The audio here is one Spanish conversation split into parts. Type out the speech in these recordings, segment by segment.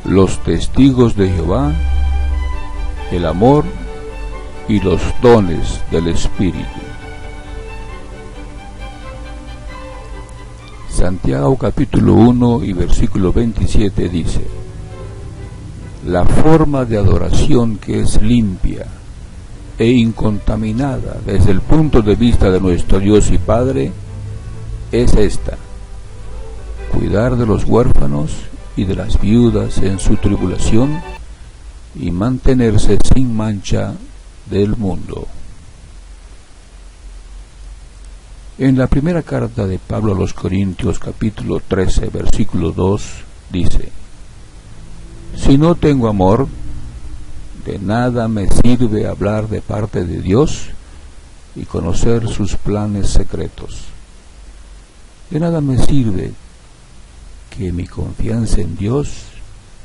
los testigos de Jehová, el amor y los dones del Espíritu. Santiago capítulo 1 y versículo 27 dice: la forma de adoración que es limpia e incontaminada desde el punto de vista de nuestro Dios y Padre es esta: cuidar de los huérfanos y de las viudas en su tribulación y mantenerse sin mancha del mundo. En la primera carta de Pablo a los Corintios capítulo 13 versículo 2 dice: si no tengo amor, de nada me sirve hablar de parte de Dios y conocer sus planes secretos. De nada me sirve que mi confianza en Dios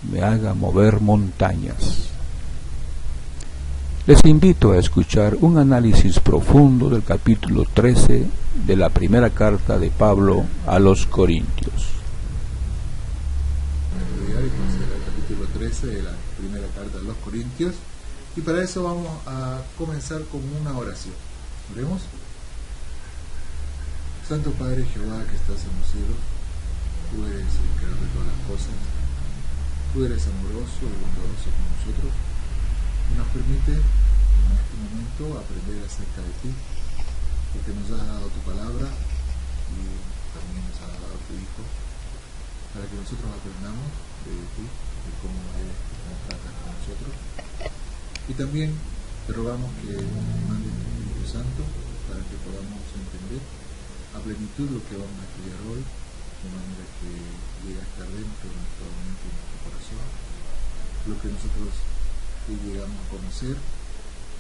me haga mover montañas. Les invito a escuchar un análisis profundo del capítulo 13 de la primera carta de Pablo a los Corintios. El capítulo 13 de la primera carta a los Corintios, y para eso vamos a comenzar con una oración. Oremos. Santo Padre Jehová que estás en los cielos, tú eres el creador de todas las cosas, tú eres amoroso y bondadoso con nosotros, y nos permite en este momento aprender acerca de ti, porque nos has dado tu palabra y también nos has dado tu Hijo, para que nosotros aprendamos de ti, de cómo eres, de cómo tratas con nosotros. Y también te rogamos que nos mandes tu Espíritu Santo para que podamos entender a plenitud lo que vamos a estudiar hoy, de manera que llegue a estar dentro de nuestra mente y nuestro corazón, lo que nosotros llegamos a conocer,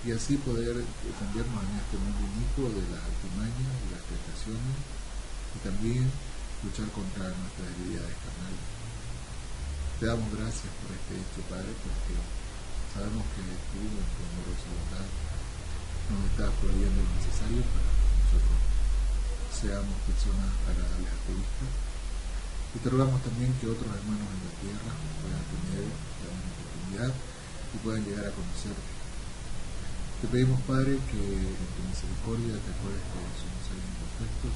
y así poder defendernos en este mundo inicuo de las artimañas, de las tentaciones, y también luchar contra nuestras debilidades carnales. Te damos gracias por este hecho, Padre, porque sabemos que tú, en tu amorosa bondad, nos estás proveyendo lo necesario para que nosotros seamos personas agradables a tu vista. Y te rogamos también que otros hermanos en la tierra puedan tener la misma oportunidad y puedan llegar a conocerte. Te pedimos, Padre, que en tu misericordia te acuerdes que somos seres imperfectos,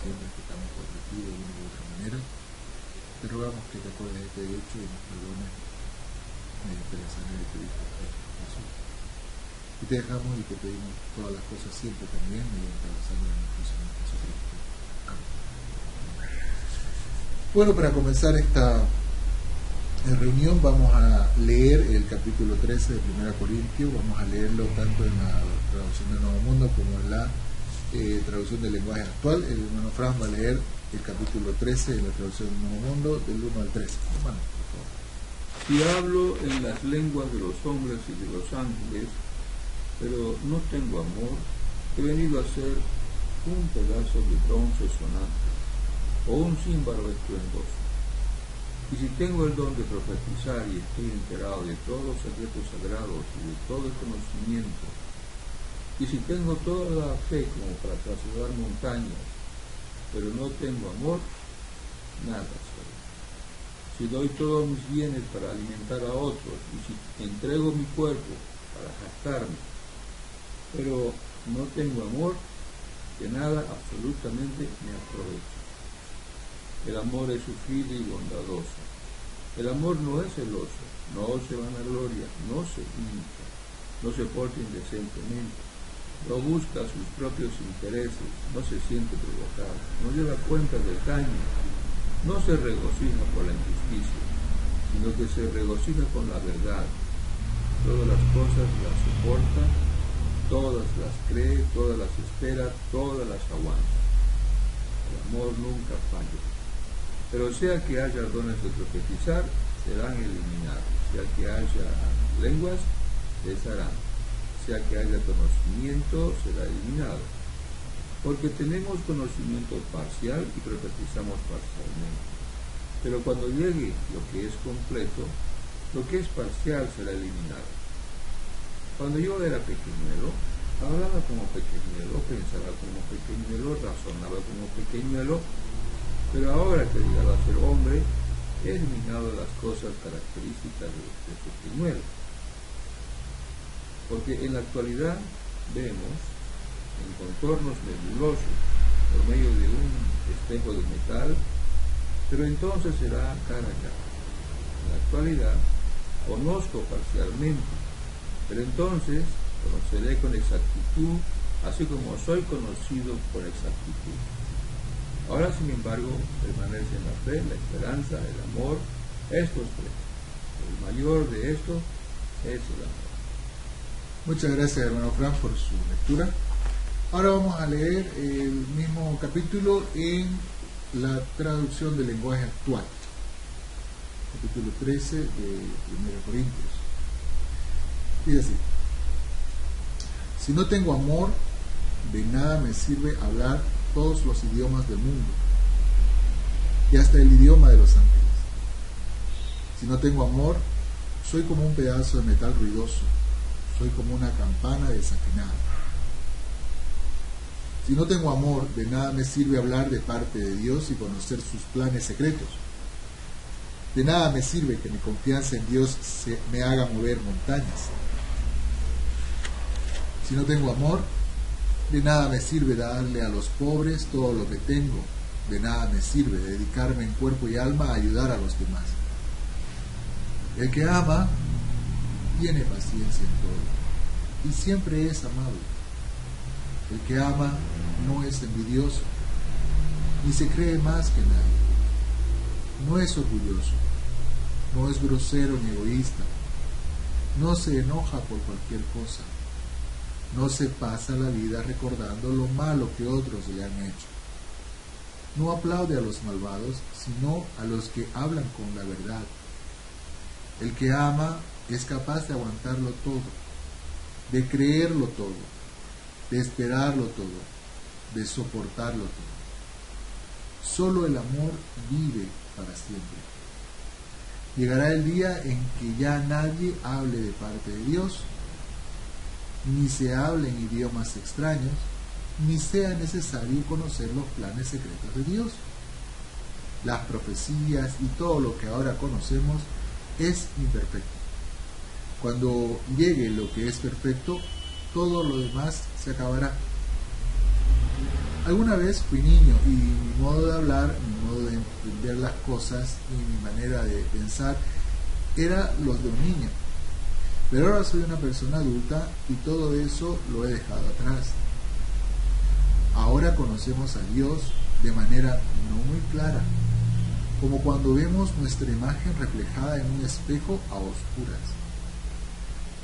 siempre pecamos contra ti de una u otra manera. Te rogamos que te acuerdes de este hecho y nos perdones mediante la sangre de tu Hijo Jesús. Y te dejamos y te pedimos todas las cosas siempre también mediante la sangre de nuestro Señor Jesucristo. Amén. Bueno, para comenzar esta reunión vamos a leer el capítulo 13 de 1 Corintios. Vamos a leerlo tanto en la traducción del Nuevo Mundo como en la traducción del lenguaje actual. El hermano Fran va a leer el capítulo 13 en la traducción del Nuevo Mundo del 1 al 13. Hermano, por favor. Si hablo en las lenguas de los hombres y de los ángeles, pero no tengo amor, he venido a ser un pedazo de bronce sonante o un címbalo estruendoso. Y si tengo el don de profetizar y estoy enterado de todos los secretos sagrados y de todo el conocimiento, y si tengo toda la fe como para trasladar montañas, pero no tengo amor, nada soy. Si doy todos mis bienes para alimentar a otros, y si entrego mi cuerpo para jactarme, pero no tengo amor, de nada absolutamente me aprovecho. El amor es sufrido y bondadoso. El amor no es celoso, no se vanagloria, no se hincha, no se porta indecentemente, no busca sus propios intereses, no se siente provocado, no lleva cuenta del daño, no se regocija por la injusticia, sino que se regocija con la verdad. Todas las cosas las soporta, todas las cree, todas las espera, todas las aguanta. El amor nunca falla. Pero sea que haya dones de profetizar, serán eliminados. Sea que haya lenguas, cesarán. Sea que haya conocimiento, será eliminado. Porque tenemos conocimiento parcial y profetizamos parcialmente. Pero cuando llegue lo que es completo, lo que es parcial será eliminado. Cuando yo era pequeñuelo, hablaba como pequeñuelo, pensaba como pequeñuelo, razonaba como pequeñuelo, pero ahora que he llegado a ser hombre, he eliminado las cosas características de su primero. Porque en la actualidad vemos en contornos nebulosos por medio de un espejo de metal, pero entonces será cara a cara. En la actualidad conozco parcialmente, pero entonces conoceré con exactitud, así como soy conocido por exactitud. Ahora, sin embargo, permanecen la fe, la esperanza, el amor, estos tres. El mayor de estos es el amor. Muchas gracias, hermano Frank, por su lectura. Ahora vamos a leer el mismo capítulo en la traducción del lenguaje actual. Capítulo 13 de 1 Corintios. Dice así: si no tengo amor, de nada me sirve hablar todos los idiomas del mundo y hasta el idioma de los ángeles. Si no tengo amor, soy como un pedazo de metal ruidoso, soy como una campana desafinada. Si no tengo amor, de nada me sirve hablar de parte de Dios y conocer sus planes secretos. De nada me sirve que mi confianza en Dios me haga mover montañas. Si no tengo amor, de nada me sirve darle a los pobres todo lo que tengo. De nada me sirve dedicarme en cuerpo y alma a ayudar a los demás. El que ama tiene paciencia en todo y siempre es amable. El que ama no es envidioso, ni se cree más que nadie. No es orgulloso, no es grosero ni egoísta, no se enoja por cualquier cosa, no se pasa la vida recordando lo malo que otros le han hecho. No aplaude a los malvados, sino a los que hablan con la verdad. El que ama es capaz de aguantarlo todo, de creerlo todo, de esperarlo todo, de soportarlo todo. Solo el amor vive para siempre. Llegará el día en que ya nadie hable de parte de Dios, ni se hable en idiomas extraños, ni sea necesario conocer los planes secretos de Dios. Las profecías y todo lo que ahora conocemos es imperfecto. Cuando llegue lo que es perfecto, todo lo demás se acabará. Alguna vez fui niño y mi modo de hablar, mi modo de entender las cosas y mi manera de pensar era los de un niño. Pero ahora soy una persona adulta y todo eso lo he dejado atrás. Ahora conocemos a Dios de manera no muy clara, como cuando vemos nuestra imagen reflejada en un espejo a oscuras.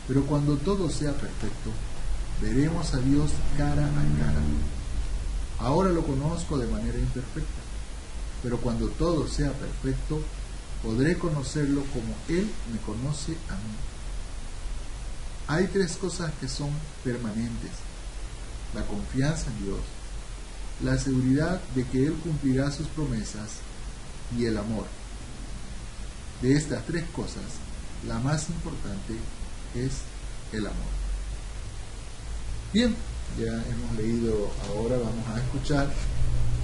Pero cuando todo sea perfecto, veremos a Dios cara a cara. Ahora lo conozco de manera imperfecta, pero cuando todo sea perfecto, podré conocerlo como Él me conoce a mí. Hay tres cosas que son permanentes: la confianza en Dios, la seguridad de que Él cumplirá sus promesas y el amor. De estas tres cosas, la más importante es el amor. Bien, ya hemos leído, ahora vamos a escuchar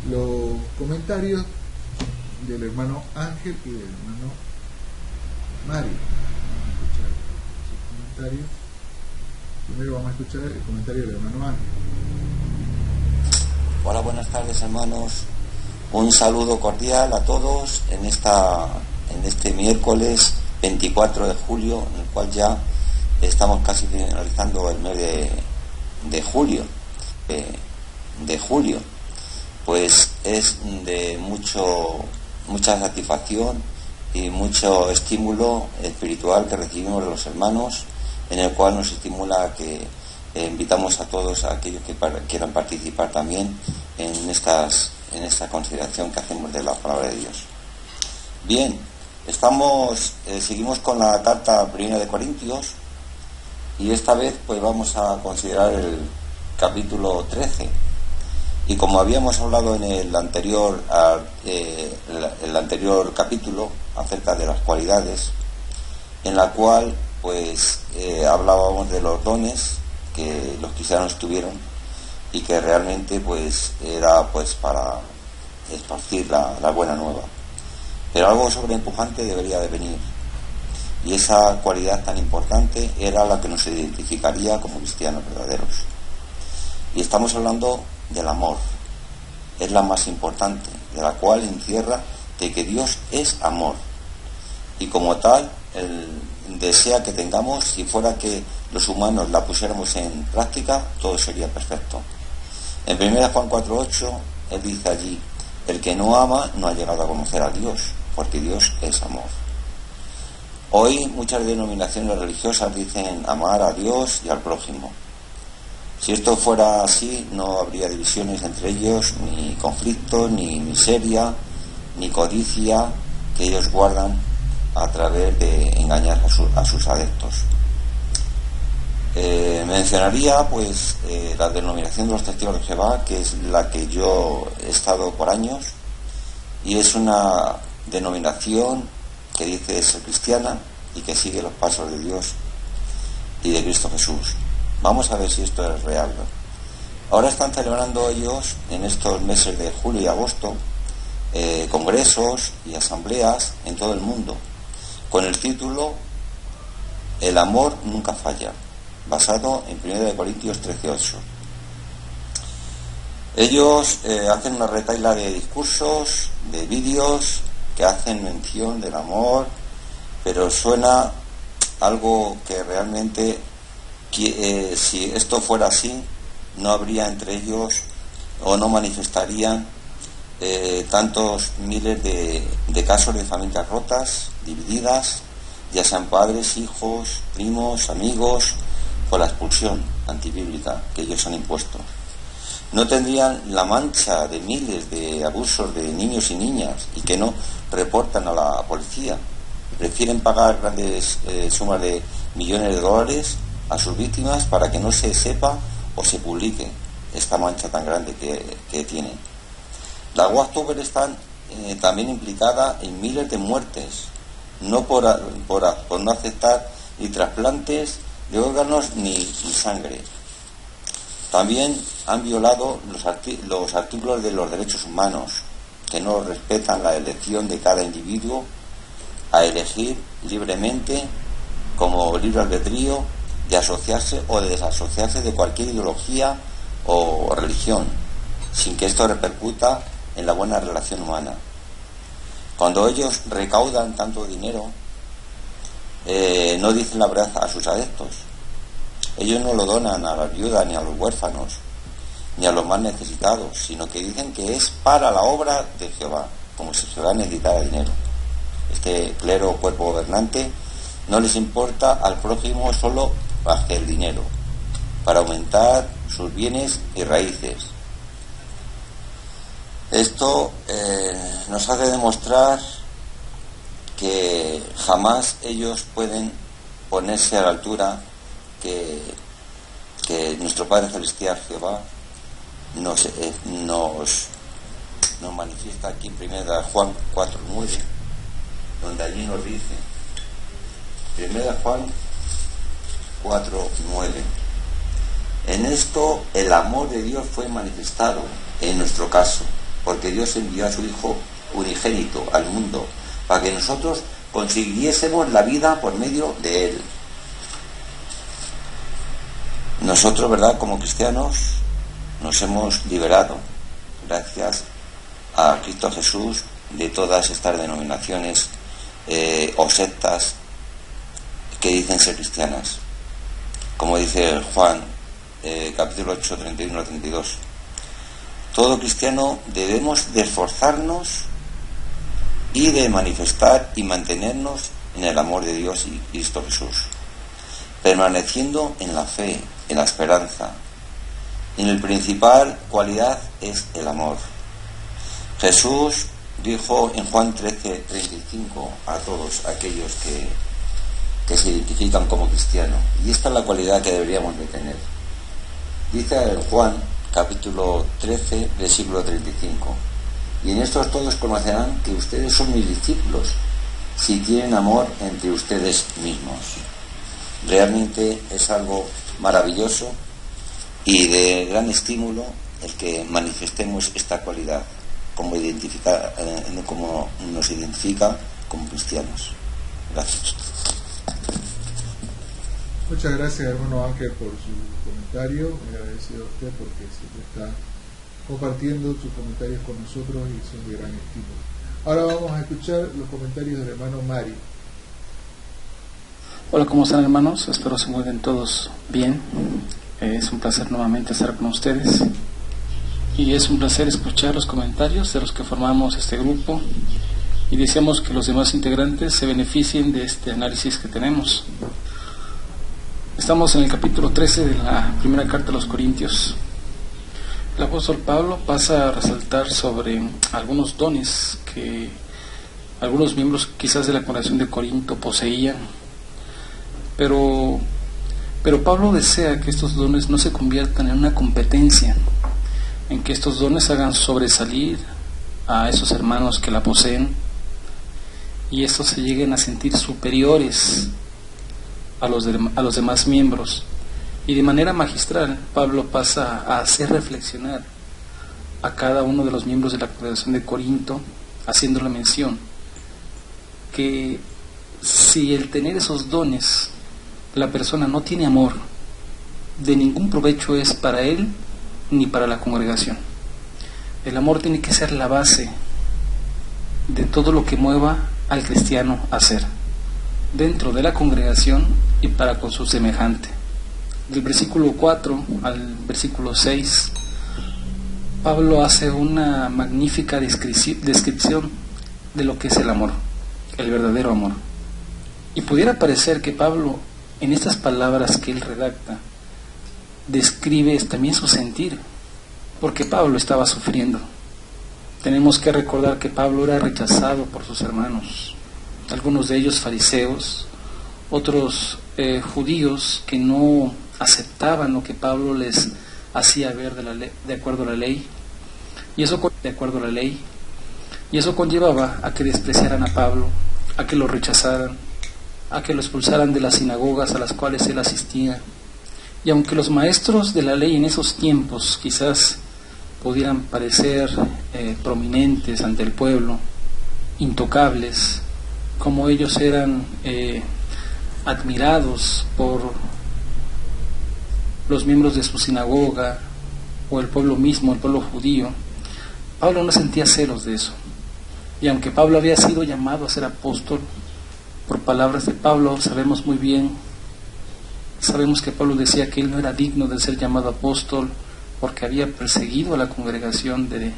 los comentarios del hermano Ángel y del hermano Mario. Vamos a escuchar sus comentarios. Primero vamos a escuchar el comentario del hermano Ángel. Hola, buenas tardes, hermanos. Un saludo cordial a todos en este miércoles 24 de julio, en el cual ya estamos casi finalizando el mes de julio. Pues es de mucha satisfacción y mucho estímulo espiritual que recibimos de los hermanos, en el cual nos estimula a que invitamos a todos, a aquellos que quieran participar también en esta consideración que hacemos de la palabra de Dios. Bien, seguimos con la carta 1 de Corintios, y esta vez pues vamos a considerar el capítulo 13. Y como habíamos hablado en el anterior capítulo acerca de las cualidades, en la cual pues hablábamos de los dones que los cristianos tuvieron y que realmente pues era pues para esparcir la buena nueva. pero algo sobreempujante debería de venir. Y esa cualidad tan importante era la que nos identificaría como cristianos verdaderos. Y estamos hablando del amor. Es la más importante, de la cual encierra de que Dios es amor. Y como tal, desea que tengamos, si fuera que los humanos la pusiéramos en práctica, todo sería perfecto. En 1 Juan 4:8, él dice allí: el que no ama no ha llegado a conocer a Dios, porque Dios es amor. Hoy muchas denominaciones religiosas dicen amar a Dios y al prójimo. Si esto fuera así, no habría divisiones entre ellos, ni conflictos, ni miseria, ni codicia que ellos guardan a través de engañar a sus adeptos. Mencionaría pues la denominación de los Testigos de Jehová, que es la que yo he estado por años, y es una denominación que dice ser cristiana y que sigue los pasos de Dios y de Cristo Jesús. Vamos a ver si esto es real, ¿no? Ahora están celebrando ellos en estos meses de julio y agosto congresos y asambleas en todo el mundo con el título El amor nunca falla, basado en 1 Corintios 13:8. Ellos hacen una retahíla de discursos, de vídeos que hacen mención del amor, pero suena algo que realmente, si esto fuera así, no habría entre ellos o no manifestarían tantos miles de casos de familias rotas, divididas, ya sean padres, hijos, primos, amigos, por la expulsión antibíblica que ellos han impuesto. No tendrían la mancha de miles de abusos de niños y niñas y que no reportan a la policía. Prefieren pagar grandes sumas de millones de dólares a sus víctimas para que no se sepa o se publique esta mancha tan grande que tienen. La Octubre está también implicada en miles de muertes, no por no aceptar ni trasplantes de órganos ni sangre. También han violado los artículos de los derechos humanos, que no respetan la elección de cada individuo a elegir libremente, como libre albedrío, de asociarse o de desasociarse de cualquier ideología o religión, sin que esto repercuta en la buena relación humana. Cuando ellos recaudan tanto dinero, no dicen la verdad a sus adeptos. Ellos no lo donan a las viudas, ni a los huérfanos, ni a los más necesitados, sino que dicen que es para la obra de Jehová, como si Jehová necesitara dinero. Este clero o cuerpo gobernante no les importa al prójimo solo hacia el dinero, para aumentar sus bienes y raíces. Esto nos hace demostrar que jamás ellos pueden ponerse a la altura que nuestro Padre Celestial Jehová nos manifiesta aquí en 1 Juan 4:9, donde allí nos dice, 1 Juan 4:9: en esto el amor de Dios fue manifestado en nuestro caso, porque Dios envió a su Hijo unigénito al mundo para que nosotros consiguiésemos la vida por medio de Él. Nosotros, ¿verdad?, como cristianos, nos hemos liberado, gracias a Cristo Jesús, de todas estas denominaciones o sectas que dicen ser cristianas. Como dice Juan, capítulo 8, 31 al 32. Todo cristiano debemos de esforzarnos y de manifestar y mantenernos en el amor de Dios y Cristo Jesús, permaneciendo en la fe, en la esperanza. Y la principal cualidad es el amor. Jesús dijo en Juan 13:35 a todos aquellos que se identifican como cristianos, y esta es la cualidad que deberíamos de tener. Dice en Juan capítulo 13, versículo 35: y en estos todos conocerán que ustedes son mis discípulos, si tienen amor entre ustedes mismos. Realmente es algo maravilloso y de gran estímulo el que manifestemos esta cualidad. como nos identifica como cristianos. Gracias. Muchas gracias, hermano Ángel, por su comentario. Me agradecido a usted porque siempre está compartiendo sus comentarios con nosotros y son de gran estímulo. Ahora vamos a escuchar los comentarios del hermano Mario. Hola, ¿cómo están, hermanos? Espero se encuentren todos bien. Es un placer nuevamente estar con ustedes y es un placer escuchar los comentarios de los que formamos este grupo y deseamos que los demás integrantes se beneficien de este análisis que tenemos. Estamos en el capítulo 13 de la primera carta a los Corintios. El apóstol Pablo pasa a resaltar sobre algunos dones que algunos miembros quizás de la congregación de Corinto poseían, pero Pablo desea que estos dones no se conviertan en una competencia, en que estos dones hagan sobresalir a esos hermanos que la poseen y estos se lleguen a sentir superiores a los demás miembros. Y de manera magistral Pablo pasa a hacer reflexionar a cada uno de los miembros de la congregación de Corinto, haciéndole mención que si el tener esos dones la persona no tiene amor, de ningún provecho es para él ni para la congregación. El amor tiene que ser la base de todo lo que mueva al cristiano a hacer dentro de la congregación y para con su semejante. Del versículo 4 al versículo 6, Pablo hace una magnífica descripción de lo que es el amor, el verdadero amor. Y pudiera parecer que Pablo, en estas palabras que él redacta, describe también su sentir, porque Pablo estaba sufriendo. Tenemos que recordar que Pablo era rechazado por sus hermanos, algunos de ellos fariseos, otros judíos que no aceptaban lo que Pablo les hacía ver de acuerdo a la ley, y eso conllevaba a que despreciaran a Pablo, a que lo rechazaran, a que lo expulsaran de las sinagogas a las cuales él asistía. Y aunque los maestros de la ley en esos tiempos quizás pudieran parecer prominentes ante el pueblo, intocables, como ellos eran admirados por los miembros de su sinagoga o el pueblo mismo, el pueblo judío, Pablo no sentía celos de eso. Y aunque Pablo había sido llamado a ser apóstol, por palabras de Pablo sabemos que Pablo decía que él no era digno de ser llamado apóstol porque había perseguido a la congregación de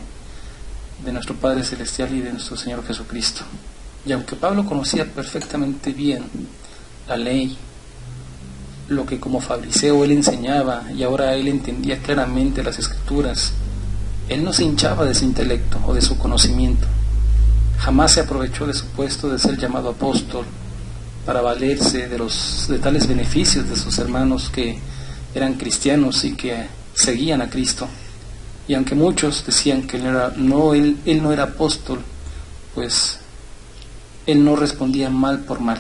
nuestro Padre Celestial y de nuestro Señor Jesucristo. Y aunque Pablo conocía perfectamente bien la ley, lo que como fariseo él enseñaba, y ahora él entendía claramente las Escrituras, él no se hinchaba de su intelecto o de su conocimiento. Jamás se aprovechó de su puesto de ser llamado apóstol para valerse de tales beneficios de sus hermanos que eran cristianos y que seguían a Cristo. Y aunque muchos decían que él no era apóstol, pues él no respondía mal por mal.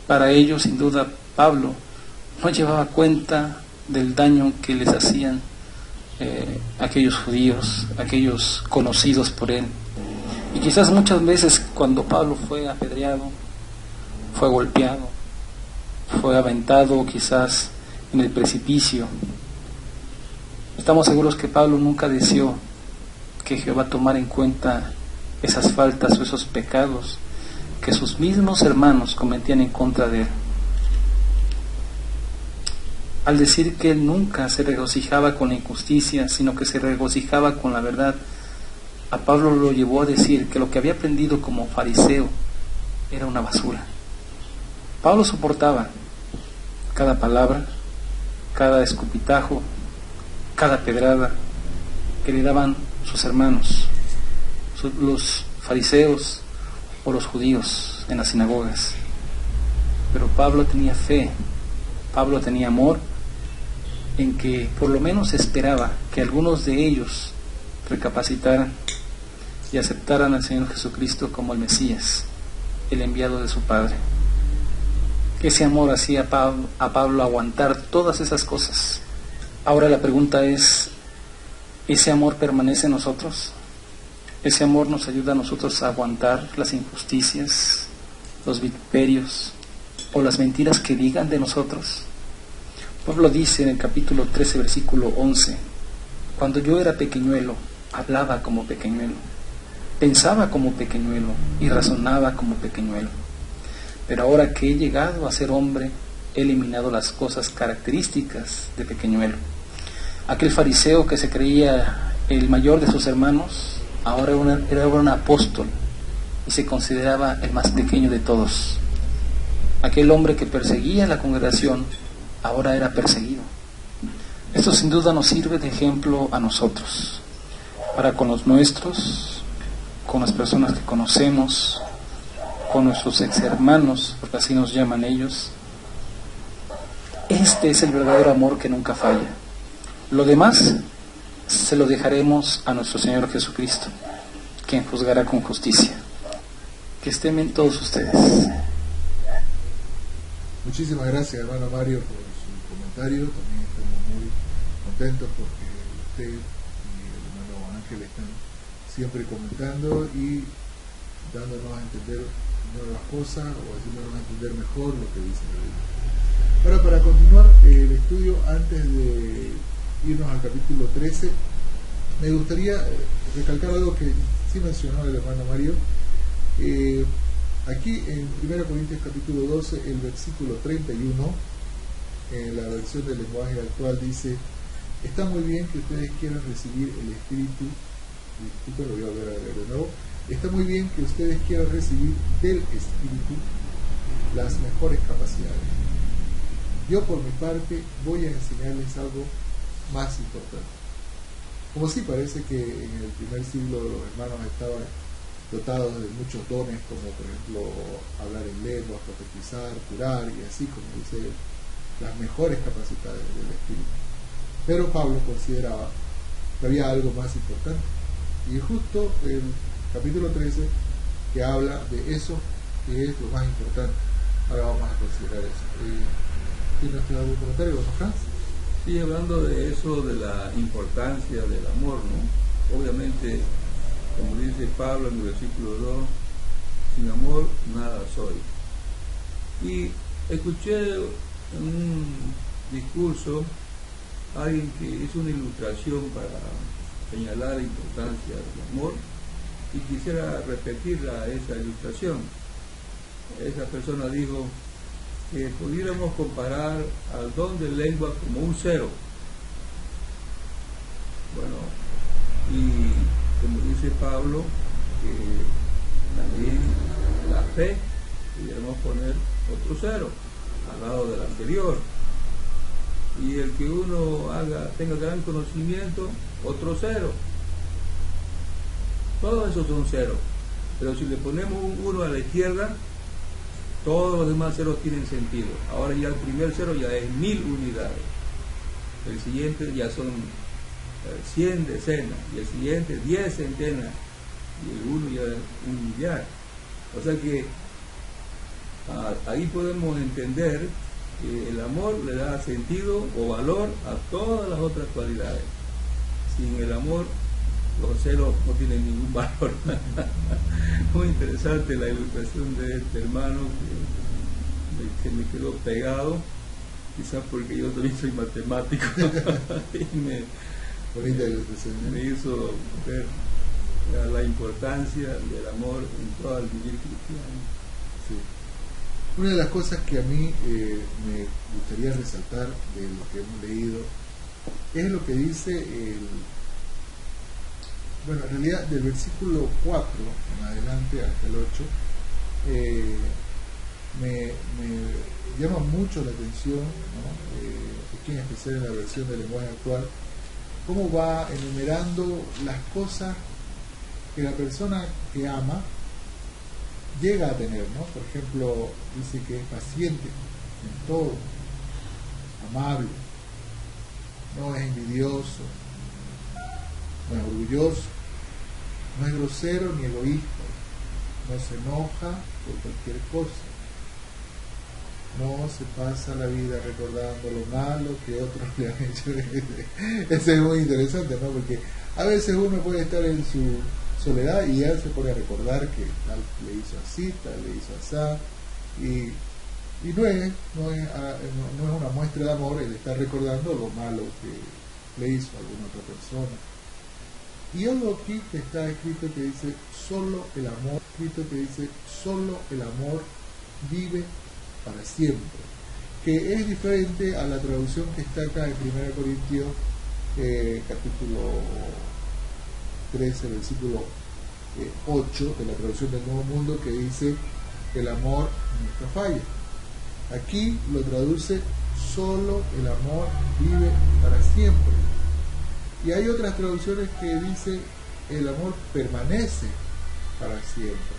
Para ellos, sin duda, Pablo no llevaba cuenta del daño que les hacían aquellos judíos, aquellos conocidos por él. Y quizás muchas veces cuando Pablo fue apedreado, fue golpeado, fue aventado quizás en el precipicio, estamos seguros que Pablo nunca deseó que Jehová tomara en cuenta esas faltas o esos pecados que sus mismos hermanos cometían en contra de él. Al decir que él nunca se regocijaba con la injusticia, sino que se regocijaba con la verdad, a Pablo lo llevó a decir que lo que había aprendido como fariseo era una basura. Pablo soportaba cada palabra, cada escupitajo, cada pedrada que le daban sus hermanos, los fariseos o los judíos en las sinagogas. Pero Pablo tenía fe, Pablo tenía amor, en que por lo menos esperaba que algunos de ellos recapacitaran y aceptaran al Señor Jesucristo como el Mesías, el enviado de su Padre. Ese amor hacía a Pablo aguantar todas esas cosas. Ahora la pregunta es, ¿ese amor permanece en nosotros? Ese amor nos ayuda a nosotros a aguantar las injusticias, los vituperios o las mentiras que digan de nosotros. Pablo dice en el capítulo 13, versículo 11, cuando yo era pequeñuelo, hablaba como pequeñuelo, pensaba como pequeñuelo y razonaba como pequeñuelo. Pero ahora que he llegado a ser hombre, he eliminado las cosas características de pequeñuelo. Aquel fariseo que se creía el mayor de sus hermanos, ahora era un apóstol y se consideraba el más pequeño de todos. Aquel hombre que perseguía a la congregación, ahora era perseguido. Esto sin duda nos sirve de ejemplo a nosotros, para con los nuestros, con las personas que conocemos, con nuestros ex hermanos, porque así nos llaman ellos. Este es el verdadero amor que nunca falla. Lo demás se lo dejaremos a nuestro Señor Jesucristo, quien juzgará con justicia. Que estén bien todos ustedes. Muchísimas gracias, hermano Mario, por su comentario. También estamos muy contentos porque usted y el hermano Ángel están siempre comentando y dándonos a entender nuevas cosas o haciéndonos entender mejor lo que dice la Biblia. Ahora, para continuar el estudio, antes de irnos al capítulo 13, me gustaría recalcar algo que sí mencionó el hermano Mario. Aquí en 1 Corintios capítulo 12, el versículo 31, en la versión del lenguaje actual, dice: está muy bien que ustedes quieran recibir el Espíritu. Disculpen, lo voy a volver a leer de nuevo. Está muy bien que ustedes quieran recibir del Espíritu las mejores capacidades. Yo por mi parte voy a enseñarles algo más importante. Como sí parece que en el primer siglo los hermanos estaban dotados de muchos dones, como por ejemplo hablar en lenguas, profetizar, curar y así, como dice, las mejores capacidades del Espíritu. Pero Pablo consideraba que había algo más importante. Y justo el capítulo 13 que habla de eso, que es lo más importante. Ahora vamos a considerar eso. ¿Tiene usted algún comentario, don Franz? Sí, hablando de eso, de la importancia del amor, ¿no? Obviamente, como dice Pablo en el versículo 2, sin amor nada soy. Y escuché en un discurso a alguien que hizo una ilustración para señalar la importancia del amor, y quisiera repetirla, esa ilustración. Esa persona dijo que pudiéramos comparar al don de lengua como un cero. Bueno, y como dice Pablo, que también la fe pudiéramos poner otro cero al lado del anterior, y el que uno tenga gran conocimiento, otro cero. Todos esos son ceros, pero si le ponemos un 1 a la izquierda, todos los demás ceros tienen sentido. Ahora ya el primer cero ya es 1000 unidades, el siguiente ya son 100 decenas, y el siguiente 10 centenas, y el 1 ya es 1 millar. O sea que ahí podemos entender que el amor le da sentido o valor a todas las otras cualidades. Sin el amor, los ceros no tienen ningún valor. Muy interesante la ilustración de este hermano que me quedó pegado, quizás porque yo también soy matemático. Y me hizo ver la importancia del amor en todo el vivir cristiano. Sí. Una de las cosas que a mí me gustaría resaltar de lo que hemos leído es lo que dice bueno, en realidad del versículo 4 en adelante hasta el 8, me llama mucho la atención, ¿no? Aquí en especial en la versión del lenguaje actual, cómo va enumerando las cosas que la persona que ama llega a tener, ¿no? Por ejemplo, dice que es paciente en todo, amable, no es envidioso, no es orgulloso, no es grosero ni egoísta, no se enoja por cualquier cosa, no se pasa la vida recordando lo malo que otros le han hecho. Eso es muy interesante, ¿no? Porque a veces uno puede estar en su soledad, y él se pone a recordar que tal le hizo así, tal le hizo así, y no es una muestra de amor el estar recordando lo malo que le hizo a alguna otra persona. Y algo aquí que está escrito que dice solo el amor vive para siempre, que es diferente a la traducción que está acá en 1 Corintios capítulo 13, versículo 8 de la traducción del Nuevo Mundo, que dice el amor nunca falla. Aquí lo traduce solo el amor vive para siempre. Y hay otras traducciones que dice el amor permanece para siempre,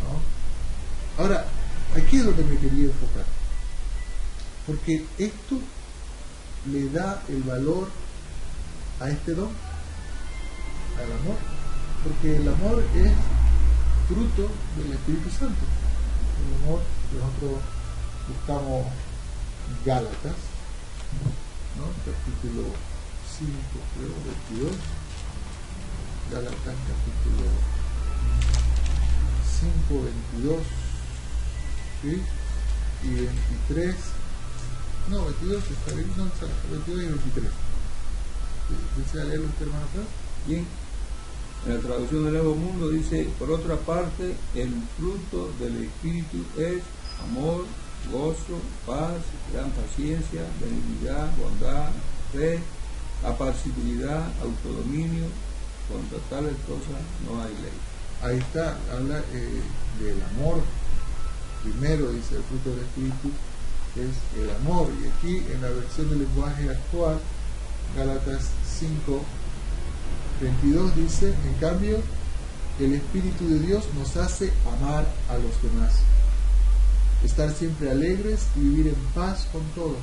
¿no? Ahora, aquí es donde me quería enfocar, porque esto le da el valor a este don, al amor, porque el amor es fruto del Espíritu Santo. El amor, nosotros buscamos Gálatas, ¿no? Capítulo 5, creo, 22, Gálatas capítulo 5, 22, ¿sí? Y 23, no, 22 está bien, no, 22 y 23. ¿Desea leerlo usted, hermano? Bien, en la traducción del Nuevo Mundo dice, por otra parte, el fruto del Espíritu es amor, gozo, paz, gran paciencia, benignidad, bondad, fe, apacibilidad, autodominio. Contra tales cosas no hay ley. Ahí está, habla del amor. Primero dice el fruto del Espíritu es el amor, y aquí en la versión del lenguaje actual, Gálatas 5, 22 dice, en cambio, el Espíritu de Dios nos hace amar a los demás, estar siempre alegres y vivir en paz con todos.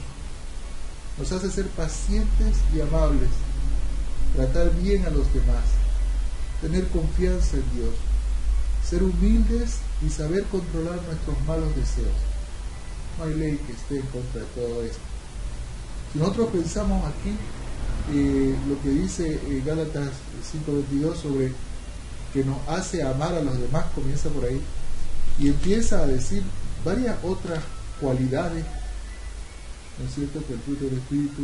Nos hace ser pacientes y amables, tratar bien a los demás, tener confianza en Dios, ser humildes y saber controlar nuestros malos deseos. No hay ley que esté en contra de todo esto. Si nosotros pensamos aquí lo que dice Gálatas 5:22 sobre que nos hace amar a los demás, comienza por ahí y empieza a decir varias otras cualidades, ¿no es cierto?, que el fruto del Espíritu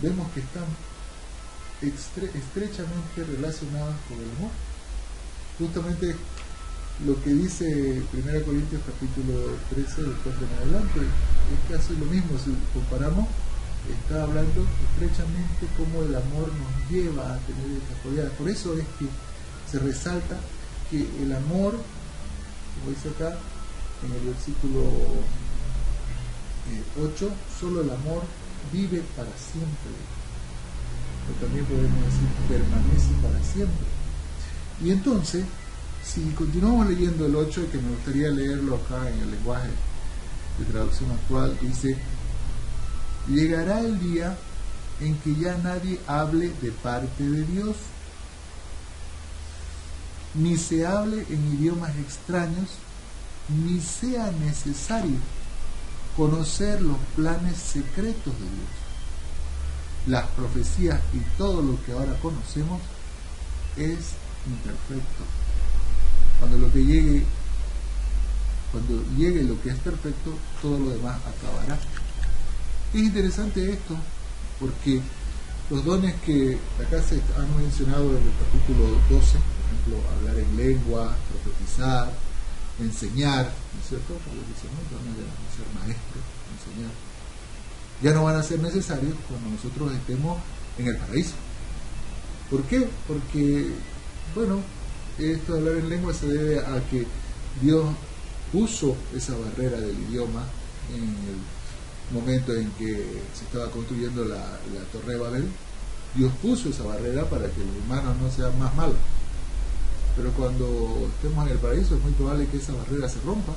vemos que están estrechamente relacionadas con el amor. Justamente lo que dice 1 Corintios capítulo 13, después en adelante, es casi lo mismo. Si comparamos, está hablando estrechamente cómo el amor nos lleva a tener esas cualidades. Por eso es que se resalta que el amor, como dice acá en el versículo 8, solo el amor vive para siempre, o también podemos decir permanece para siempre. Y entonces, si continuamos leyendo el 8, que me gustaría leerlo acá en el lenguaje de traducción actual, dice: llegará el día en que ya nadie hable de parte de Dios, ni se hable en idiomas extraños, ni sea necesario conocer los planes secretos de Dios. Las profecías y todo lo que ahora conocemos es imperfecto. Cuando llegue lo que es perfecto, todo lo demás acabará. Es interesante esto, porque los dones que acá se han mencionado en el capítulo 12, por ejemplo, hablar en lengua, profetizar, enseñar, ¿no es cierto? Dones de ser maestro, enseñar, ya no van a ser necesarios cuando nosotros estemos en el paraíso. ¿Por qué? Porque, bueno, esto de hablar en lengua se debe a que Dios puso esa barrera del idioma en el momento en que se estaba construyendo la Torre de Babel. Dios puso esa barrera para que los humanos no sean más malos. Pero cuando estemos en el paraíso es muy probable que esa barrera se rompa.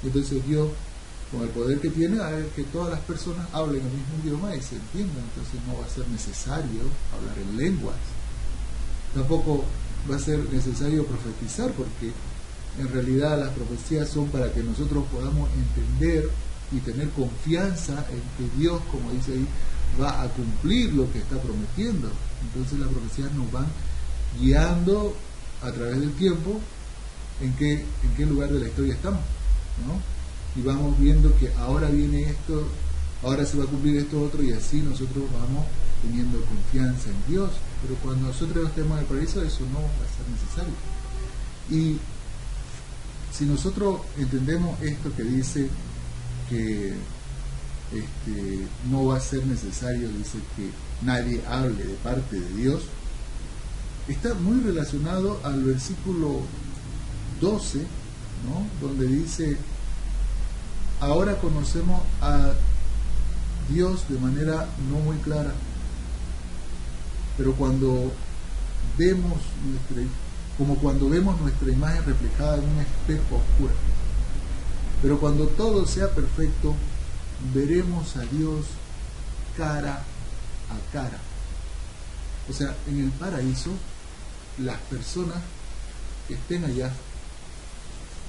Y entonces Dios, con el poder que tiene, a ver que todas las personas hablen el mismo idioma y se entiendan. Entonces no va a ser necesario hablar en lenguas. Tampoco va a ser necesario profetizar, porque en realidad las profecías son para que nosotros podamos entender y tener confianza en que Dios, como dice ahí, va a cumplir lo que está prometiendo. Entonces las profecías nos van guiando a través del tiempo en qué lugar de la historia estamos, ¿no? Y vamos viendo que ahora viene esto, ahora se va a cumplir esto otro, y así nosotros vamos teniendo confianza en Dios. Pero cuando nosotros estemos en el paraíso, eso no va a ser necesario. Y si nosotros entendemos esto que dice que no va a ser necesario, dice que nadie hable de parte de Dios, está muy relacionado al versículo 12, ¿no? Donde dice: ahora conocemos a Dios de manera no muy clara, pero cuando vemos cuando vemos nuestra imagen reflejada en un espejo oscuro. Pero cuando todo sea perfecto, veremos a Dios cara a cara. O sea, en el paraíso, las personas que estén allá,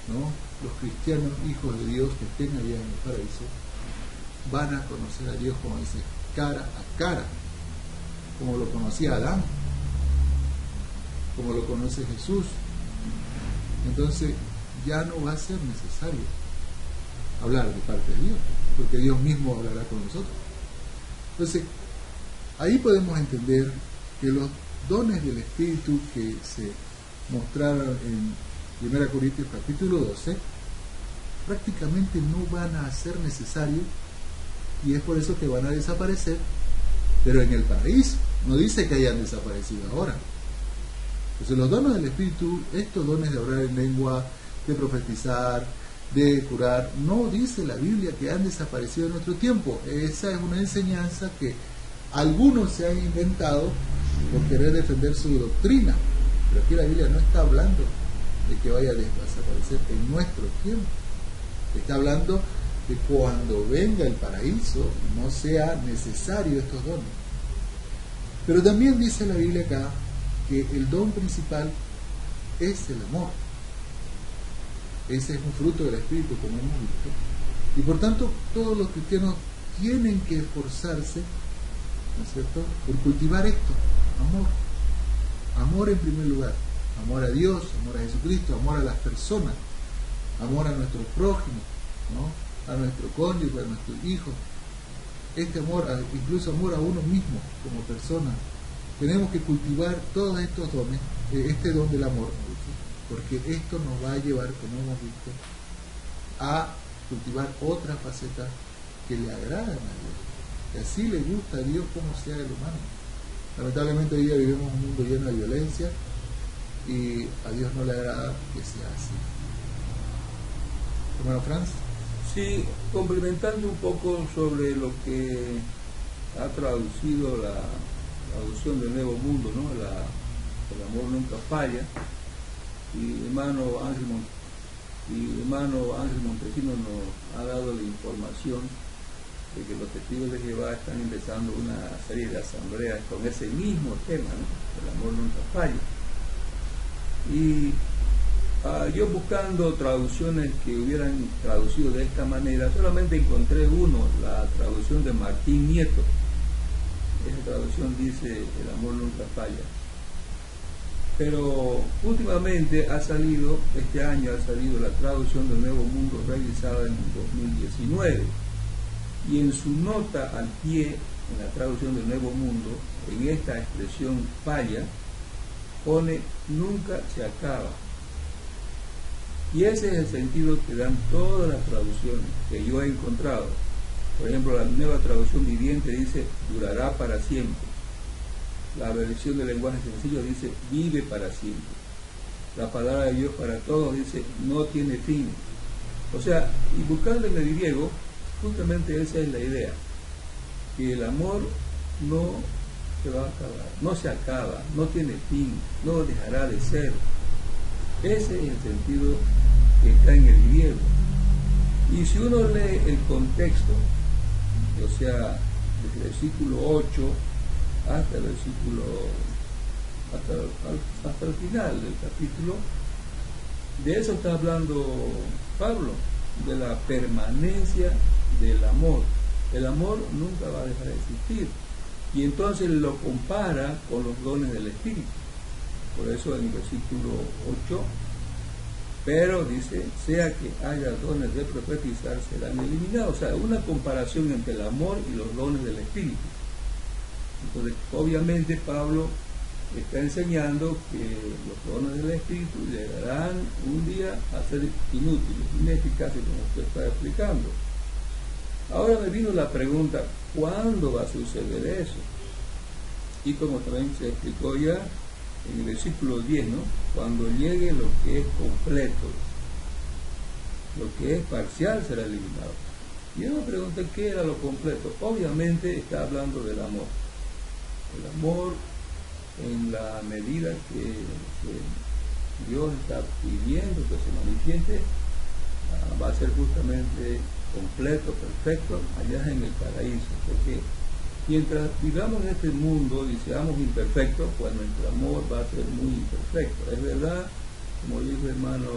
¿no? Los cristianos, hijos de Dios que estén allá en el paraíso, van a conocer a Dios, como dice, cara a cara, como lo conocía Adán, como lo conoce Jesús. Entonces ya no va a ser necesario hablar de parte de Dios, porque Dios mismo hablará con nosotros. Entonces ahí podemos entender que los dones del Espíritu que se mostraron en 1 Corintios capítulo 12 prácticamente no van a ser necesarios, y es por eso que van a desaparecer, pero en el paraíso. No dice que hayan desaparecido ahora. Entonces los dones del Espíritu, estos dones de hablar en lengua, de profetizar, de curar, no dice la Biblia que han desaparecido en nuestro tiempo. Esa es una enseñanza que algunos se han inventado por querer defender su doctrina, pero aquí la Biblia no está hablando de que vaya a desaparecer en nuestro tiempo. Está hablando de cuando venga el paraíso no sea necesario estos dones. Pero también dice la Biblia acá que el don principal es el amor. Ese es un fruto del Espíritu, como hemos visto. Y por tanto, todos los cristianos tienen que esforzarse, ¿no es cierto?, por cultivar esto, amor. Amor en primer lugar. Amor a Dios, amor a Jesucristo, amor a las personas, amor a nuestro prójimo, ¿no?, a nuestro cónyuge, a nuestros hijos. Este amor, incluso amor a uno mismo como persona. Tenemos que cultivar todos estos dones, este don del amor, porque esto nos va a llevar, como hemos visto, a cultivar otras facetas que le agradan a Dios, que así le gusta a Dios como sea el humano. Lamentablemente hoy día vivimos un mundo lleno de violencia y a Dios no le agrada que sea así. Hermano Franz. Sí, complementando un poco sobre lo que ha traducido la traducción del Nuevo Mundo, ¿no? El amor nunca falla. Y hermano Ángel Montesino nos ha dado la información de que los testigos de Jehová están empezando una serie de asambleas con ese mismo tema, ¿no?, el amor nunca falla. Y yo buscando traducciones que hubieran traducido de esta manera, solamente encontré la traducción de Martín Nieto. Esa traducción dice el amor nunca falla. Pero últimamente este año ha salido la traducción del Nuevo Mundo realizada en 2019. Y en su nota al pie, en la traducción del Nuevo Mundo, en esta expresión falla, pone nunca se acaba. Y ese es el sentido que dan todas las traducciones que yo he encontrado. Por ejemplo, la Nueva Traducción Viviente dice durará para siempre. La versión del lenguaje sencillo dice vive para siempre. La palabra de Dios para todos dice no tiene fin. O sea, y buscando en el griego, justamente esa es la idea, que el amor no se va a acabar, no se acaba, no tiene fin, no dejará de ser. Ese es el sentido que está en el griego. Y si uno lee el contexto, o sea, desde el versículo 8 hasta el versículo hasta el final del capítulo, de eso está hablando Pablo, de la permanencia del amor. El amor nunca va a dejar de existir. Y entonces lo compara con los dones del Espíritu. Por eso en el versículo 8, pero dice, sea que haya dones de profetizar, serán eliminados. O sea, una comparación entre el amor y los dones del Espíritu. Entonces, obviamente Pablo está enseñando que los dones del Espíritu llegarán un día a ser inútiles, ineficaces, como usted está explicando. Ahora me vino la pregunta, ¿cuándo va a suceder eso? Y como también se explicó ya en el versículo 10, ¿no? Cuando llegue lo que es completo, lo que es parcial será eliminado. Y yo me pregunté qué era lo completo. Obviamente está hablando del amor. El amor en la medida que Dios está pidiendo que se manifieste, va a ser justamente completo, perfecto, allá en el paraíso. Porque mientras vivamos en este mundo y seamos imperfectos, pues nuestro amor va a ser muy imperfecto. Es verdad, como dijo el hermano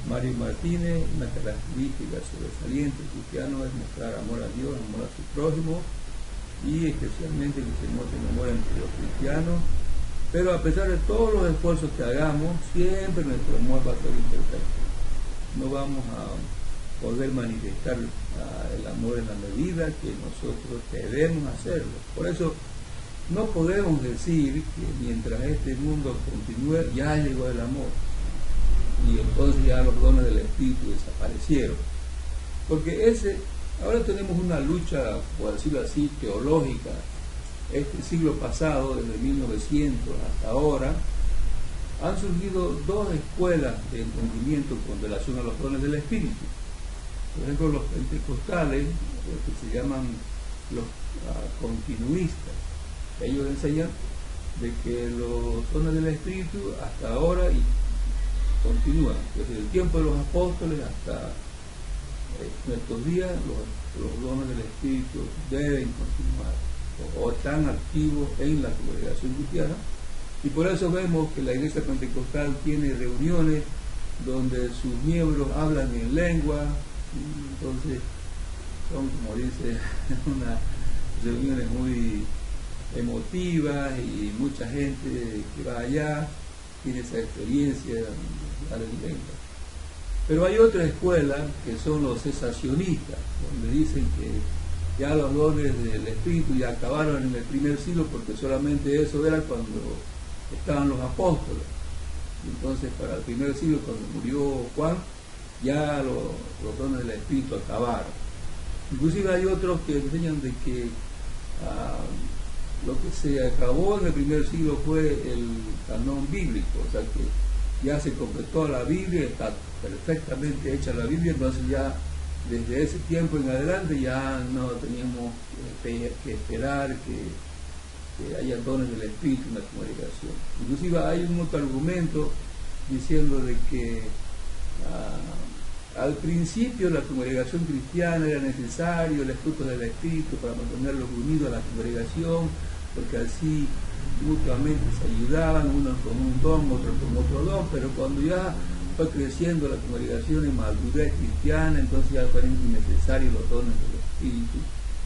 Mario Martínez, una característica sobresaliente del cristiano es mostrar amor a Dios, amor a su prójimo, y especialmente que se muestre amor entre los cristianos. Pero a pesar de todos los esfuerzos que hagamos, siempre nuestro amor va a ser imperfecto. No vamos a poder manifestar el amor en la medida que nosotros debemos hacerlo. Por eso no podemos decir que mientras este mundo continúe ya llegó el amor y entonces ya los dones del Espíritu desaparecieron, porque ahora tenemos una lucha, por decirlo así, teológica. Este siglo pasado, desde 1900 hasta ahora, han surgido dos escuelas de entendimiento con relación a los dones del Espíritu. Por ejemplo, los pentecostales, que se llaman los continuistas, ellos enseñan de que los dones del Espíritu hasta ahora y continúan, desde el tiempo de los apóstoles hasta nuestros días, los dones del Espíritu deben continuar o están activos en la congregación cristiana, y por eso vemos que la iglesia pentecostal tiene reuniones donde sus miembros hablan en lengua. Entonces son, como dice, unas reuniones muy emotivas y mucha gente que va allá tiene esa experiencia de hablar en lengua. Pero hay otra escuela que son los cesacionistas, donde dicen que ya los dones del Espíritu ya acabaron en el primer siglo, porque solamente eso era cuando estaban los apóstoles. Entonces para el primer siglo, cuando murió Juan, ya los dones del Espíritu acabaron. Inclusive hay otros que enseñan de que lo que se acabó en el primer siglo fue el canon bíblico, o sea que ya se completó la Biblia, está perfectamente hecha la Biblia, entonces ya desde ese tiempo en adelante ya no teníamos que esperar que haya dones del Espíritu en la congregación. Inclusive hay un otro argumento diciendo de que al principio la congregación cristiana era necesario el fruto del Espíritu para mantenerlos unidos a la congregación, porque así mutuamente se ayudaban, unos con un don, otros con otro don, pero cuando ya fue creciendo la congregación en madurez cristiana, entonces ya fueron innecesarios los dones del Espíritu,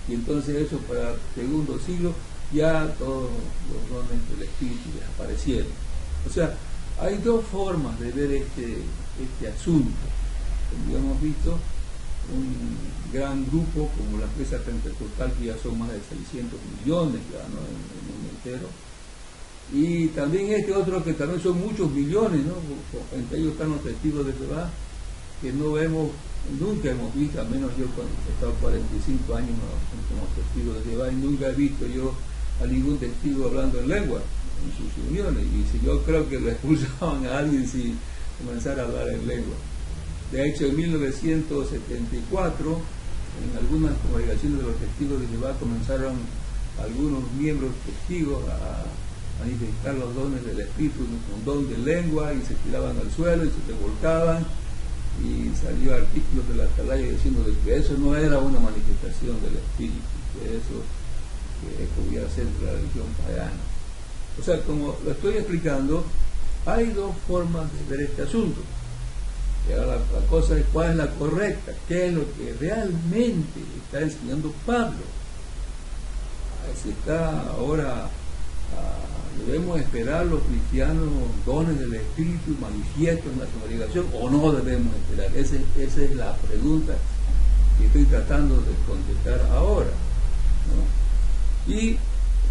y entonces eso para el segundo siglo ya todos los dones del Espíritu desaparecieron. O sea, hay dos formas de ver este asunto. Como hemos visto, un gran grupo como la Iglesia Pentecostal, que ya son más de 600 millones ya, ¿no?, en el mundo entero, y también otro que también son muchos millones, ¿no?, entre ellos están los testigos de Jehová, que no vemos, nunca hemos visto, al menos yo cuando he estado 45 años como testigo de Jehová, y nunca he visto yo a ningún testigo hablando en lengua en sus reuniones, y si yo creo que lo expulsaban a alguien si comenzara a hablar en lengua. De hecho, en 1974, en algunas congregaciones de los testigos de Jehová comenzaron algunos miembros testigos a manifestar los dones del Espíritu con don de lengua, y se tiraban al suelo y se revolcaban, y salió artículos de la atalaya diciendo de que eso no era una manifestación del Espíritu, que eso podía ser la religión pagana. O sea, como lo estoy explicando, hay dos formas de ver este asunto. Y ahora la cosa es cuál es la correcta, qué es lo que realmente está enseñando Pablo. Si está ahora, debemos esperar los cristianos dones del Espíritu, manifiestos en la congregación, o no debemos esperar. Esa es la pregunta que estoy tratando de contestar ahora, ¿no? Y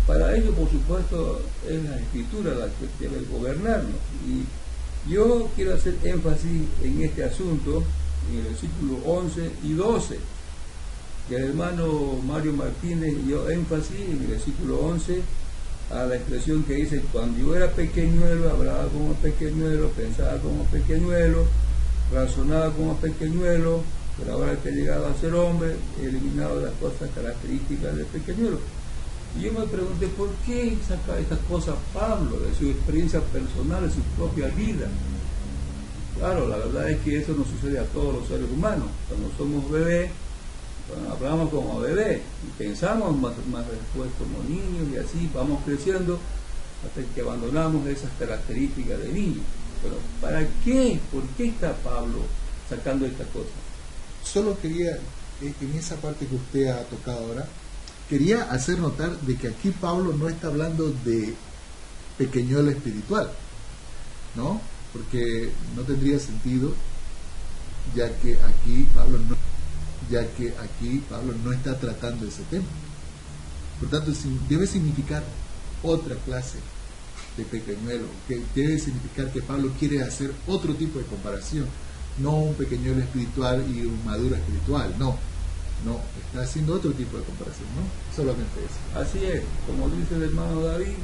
para ello, por supuesto, es la Escritura la que debe gobernarnos. Y yo quiero hacer énfasis en este asunto, en el versículo 11 y 12. Y el hermano Mario Martínez dio énfasis en el versículo 11 a la expresión que dice: cuando yo era pequeñuelo, hablaba como pequeñuelo, pensaba como pequeñuelo, razonaba como pequeñuelo, pero ahora que he llegado a ser hombre, he eliminado las cosas características del pequeñuelo. Y yo me pregunté, ¿por qué saca estas cosas Pablo de su experiencia personal, de su propia vida? Claro, la verdad es que eso nos sucede a todos los seres humanos. Cuando somos bebés, hablamos como bebés, y pensamos más después como niños, y así vamos creciendo hasta que abandonamos esas características de niños. Pero ¿para qué? ¿Por qué está Pablo sacando esta cosa? Solo quería, en esa parte que usted ha tocado ahora, quería hacer notar de que aquí Pablo no está hablando de pequeñuelo espiritual, ¿no? Porque no tendría sentido, ya que aquí Pablo no está tratando ese tema. Por tanto, debe significar otra clase de pequeñuelo, que debe significar que Pablo quiere hacer otro tipo de comparación, no un pequeñuelo espiritual y un maduro espiritual, no, está haciendo otro tipo de comparación, ¿no? Solamente eso. Así es, como dice el hermano David,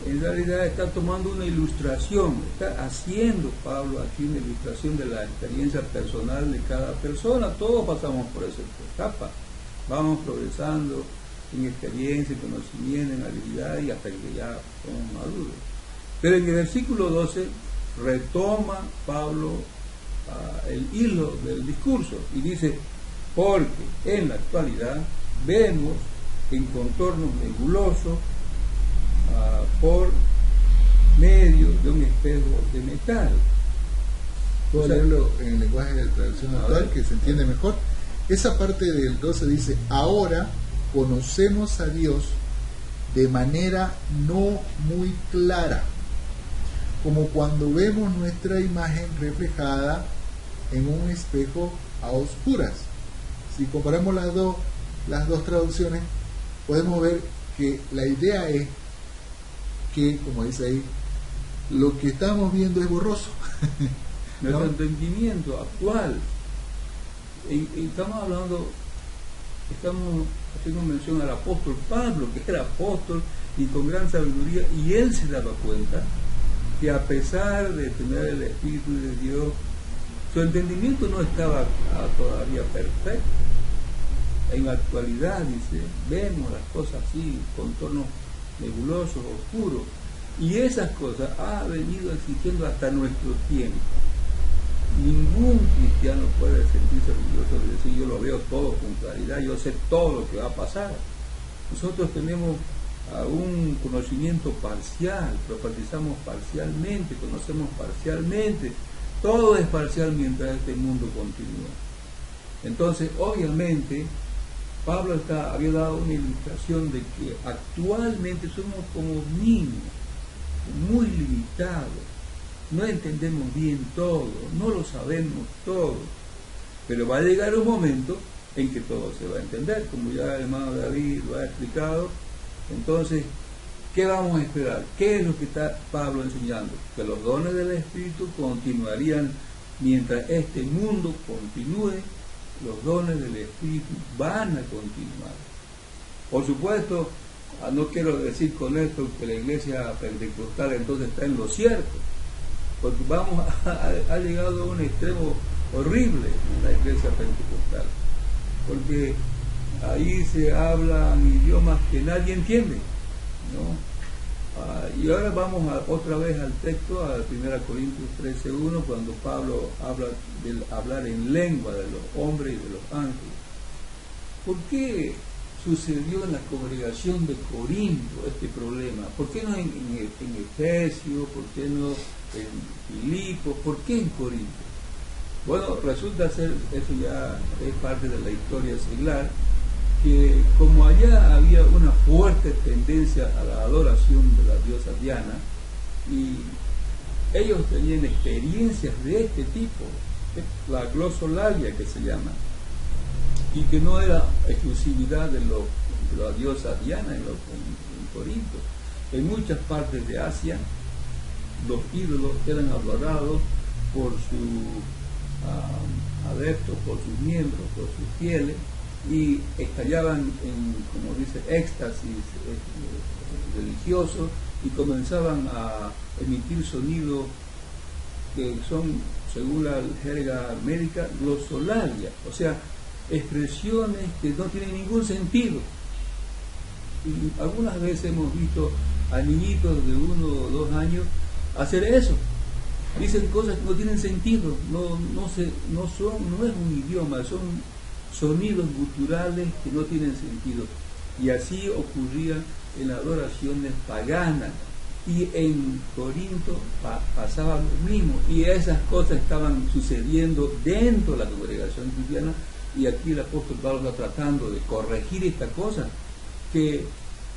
en realidad está tomando una ilustración, está haciendo Pablo aquí una ilustración de la experiencia personal de cada persona. Todos pasamos por esa etapa, vamos progresando en experiencia, en conocimiento, en habilidad, y hasta que ya somos maduros. Pero en el versículo 12 retoma Pablo el hilo del discurso y dice: porque en la actualidad vemos en contornos nebulosos por medio de un espejo de metal. Puedo leerlo en el lenguaje de traducción actual, que se entiende mejor. Esa parte del 12 dice: ahora conocemos a Dios de manera no muy clara, como cuando vemos nuestra imagen reflejada en un espejo a oscuras. Si comparamos las dos traducciones, podemos ver que la idea es que, como dice ahí, lo que estamos viendo es borroso. Nuestro entendimiento actual, estamos haciendo mención al apóstol Pablo, que era apóstol y con gran sabiduría, y él se daba cuenta que a pesar de tener el Espíritu de Dios, su entendimiento no estaba todavía perfecto. En la actualidad, dice, vemos las cosas así, contornos nebulosos, oscuros, y esas cosas ha venido existiendo hasta nuestro tiempo. Ningún cristiano puede sentirse orgulloso de decir: yo lo veo todo con claridad, yo sé todo lo que va a pasar. Nosotros tenemos un conocimiento parcial, profetizamos parcialmente, conocemos parcialmente, todo es parcial mientras este mundo continúa. Entonces, obviamente, Pablo había dado una ilustración de que actualmente somos como niños, muy limitados, no entendemos bien todo, no lo sabemos todo, pero va a llegar un momento en que todo se va a entender, como ya el hermano David lo ha explicado. Entonces, ¿qué vamos a esperar? ¿Qué es lo que está Pablo enseñando? Que los dones del Espíritu continuarían mientras este mundo continúe. Los dones del Espíritu van a continuar. Por supuesto, no quiero decir con esto que la iglesia pentecostal entonces está en lo cierto, porque ha llegado a un extremo horrible en la iglesia pentecostal, porque ahí se hablan idiomas que nadie entiende, ¿no? Y ahora vamos otra vez al texto, a 1 Corintios 13:1, cuando Pablo habla del hablar en lengua de los hombres y de los ángeles. ¿Por qué sucedió en la congregación de Corinto este problema? ¿Por qué no en Efesio? ¿Por qué no en Filipos? ¿Por qué en Corinto? Bueno, resulta ser, eso ya es parte de la historia secular, que como allá había una fuerte tendencia a la adoración de la diosa Diana, y ellos tenían experiencias de este tipo, la glosolalia que se llama, y que no era exclusividad de la diosa Diana en Corinto. En muchas partes de Asia los ídolos eran adorados por sus adeptos, por sus miembros, por sus fieles, y estallaban en, como dice, éxtasis religioso, y comenzaban a emitir sonidos que son, según la jerga médica, glosolalia, o sea, expresiones que no tienen ningún sentido. Y algunas veces hemos visto a niñitos de 1 o 2 años hacer eso. Dicen cosas que no tienen sentido, no es un idioma, son sonidos guturales que no tienen sentido. Y así ocurría en las adoraciones paganas. Y en Corinto pasaba lo mismo, y esas cosas estaban sucediendo dentro de la congregación cristiana, y aquí el apóstol Pablo está tratando de corregir esta cosa, que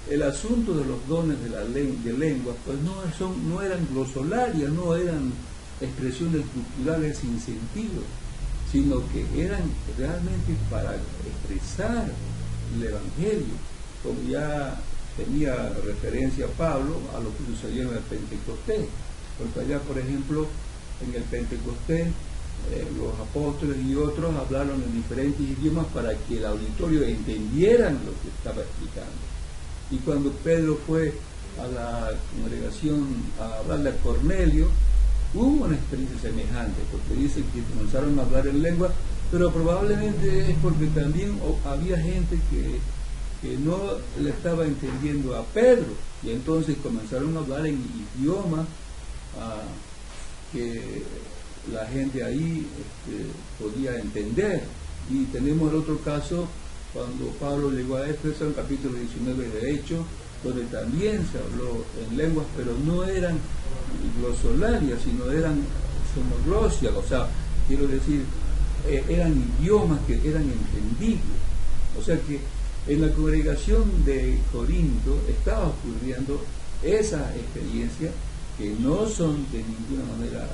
el asunto de los dones de lenguas pues no eran glosolarias, no eran expresiones culturales sin sentido, sino que eran realmente para expresar el Evangelio, como ya tenía referencia Pablo a lo que sucedió en el Pentecostés, porque allá, por ejemplo, en el Pentecostés los apóstoles y otros hablaron en diferentes idiomas para que el auditorio entendieran lo que estaba explicando. Y cuando Pedro fue a la congregación a hablarle a Cornelio, hubo una experiencia semejante, porque dicen que comenzaron a hablar en lengua, pero probablemente es porque también había gente que no le estaba entendiendo a Pedro, y entonces comenzaron a hablar en idiomas que la gente ahí podía entender. Y tenemos el otro caso cuando Pablo llegó a Éfeso, en el capítulo 19 de Hechos, donde también se habló en lenguas, pero no eran glosolarias, sino eran sonoglosias, o sea, quiero decir, eran idiomas que eran entendibles. O sea que en la congregación de Corinto estaba ocurriendo esa experiencia que no son de ninguna manera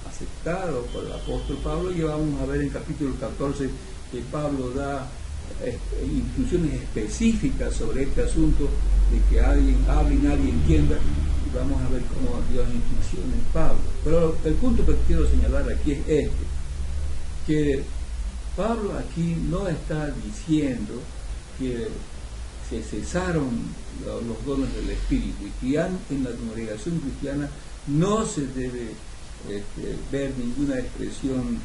aceptadas por el apóstol Pablo, y vamos a ver en capítulo 14 que Pablo da instrucciones específicas sobre este asunto de que alguien hable y nadie entienda, y vamos a ver cómo dio las instrucciones Pablo. Pero el punto que quiero señalar aquí es este, que Pablo aquí no está diciendo que se cesaron los dones del Espíritu, y que en la congregación cristiana no se debe ver ninguna expresión,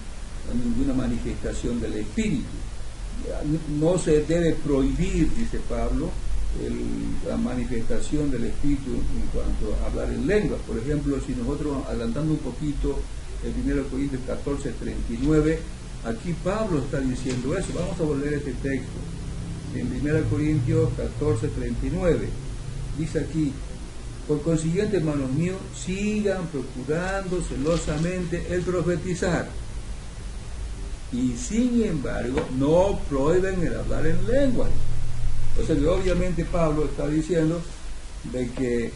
ninguna manifestación del Espíritu. No se debe prohibir, dice Pablo, la manifestación del Espíritu en cuanto a hablar en lenguas. Por ejemplo, si nosotros, adelantando un poquito el 1 Corintios 14:39, aquí Pablo está diciendo eso. Vamos a volver a este texto. En 1 Corintios 14:39 dice aquí: por consiguiente, hermanos míos, sigan procurando celosamente el profetizar, y sin embargo no prohíben el hablar en lenguas. O sea que obviamente Pablo está diciendo de que